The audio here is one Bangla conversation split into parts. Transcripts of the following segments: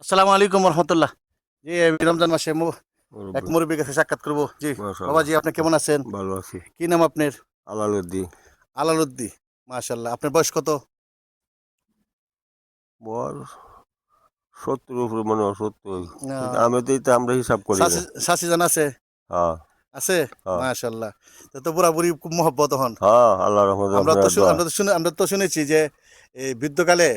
আসসালামু আলাইকুম রহমতুল্লাহ। জি, আমি রমজান মাসে এক মুরব্বি, মুরব্বীর কাছে সাক্ষাৎ করবো। জি বাবাজি, মাশাআল্লাহ। আপনি কেমন আছেন? ভালো আছি। কি নাম আপনার? আলালউদ্দিন। আলালউদ্দি। মাশাল্লাহ, আপনার বয়স কত? বয়স ৭০ উপরে, মনে হয় ৭০। কিন্তু আহ, আমি তো এটা আমরা হিসাব করি না। শাশি জান আছে? হ্যাঁ, আছে। হ্যাঁ, মাশাল্লাহ। তো বুড়া বুড়ি খুব মহব্বত হন। হ্যাঁ, আল্লাহর রহমতে আমরা তো আপনার দোয়া। আমরা তো শুনেছি যে এই বৃদ্ধকালে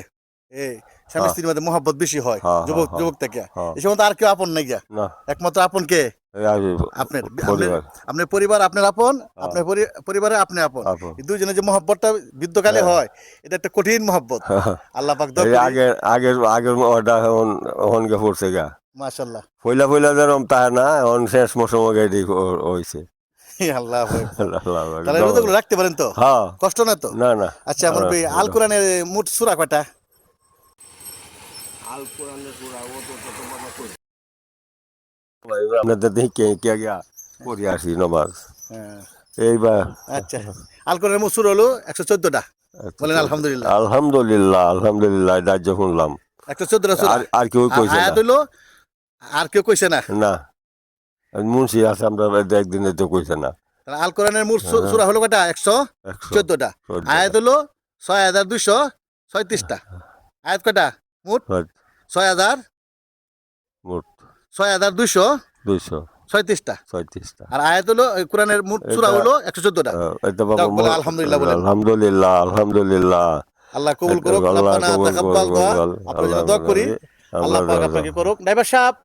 এই স্বামী হ্যাঁ, স্ত্রীর মধ্যে মহব্বত বেশি হয় হ্যাঁ, হ্যাঁ, যুবক হ্যাঁ, যুবক থেকে। হ্যাঁ। এই সময় তো আর কেউ আপন নাই গিয়া, না, একমাত্র আপন কে? এই আমি আপনার আপনার পরিবার। আপনার পরিবার আপনার আপন, হ্যাঁ, আপনার পরিবারে আপনি আপন। আপন। এই দুইজনের যে মহব্বতটা বৃদ্ধকালে হ্যাঁ। হয়, এটা একটা কঠিন মহব্বত। আল্লাহ পাক দোয়া এই করি। আগের আগের আগের ওটা এখন এখন গে পড়ছে গা। মাশাল্লাহ। পয়লা পয়লা যেরকম তাহে না, এখন শেষ মৌসুম এটি হয়েছে। আল্লাহ আকবার। আল্লাহ তাহলে দোয়া। রোজাগুলো রাখতে পারেন তো? হ্যাঁ। কষ্ট না তো? না, না। আচ্ছা, আমার আল কোরআনের মোট সূরা কয়টা? আল কোরআনের সূরা আপনাদের দেখে কে গিয়া পড়ে আসি নমাজ হ্যাঁ। এইবার। আচ্ছা, আল কোরআনের মোট সূরা হলো 114টা। বলেন আলহামদুলিল্লাহ। আলহামদুলিল্লাহ, আলহামদুলিল্লাহ, রাজ্য শুনলাম। 114টা সূরা। আর কেউ কইছে না। আয়াত হইলো, আর কেউ কইছে না। না, মুন্সি আছে, আমরা একদিনে তো কইছে না। তাহলে আল কোরআনের মোট হ্যাঁ, সূরা হলো কয়টা? 100 114টা। 14 আয়াত হলো 6236টা। আয়াত কয়টা মোট? 6000 মোট 6236টা। 236টা। আর আয়াত হলো কোরআনের মোট সূরা এটা হলো 114টা। এটা বাবা যাক, বলে আলহামদুলিল্লাহ বলেন। আলহামদুলিল্লাহ, আলহামদুলিল্লাহ। আল্লাহ কবুল এটা করুক, আল্লাহ রাব্বানা কবুল তাকাব্বাল করুন। দোয়া। আপনার আল্লাহ জন্য দোয়া করি, আমরা আল্লাহ পাক আপনাকে করুক। ড্রাইভার সাহেব,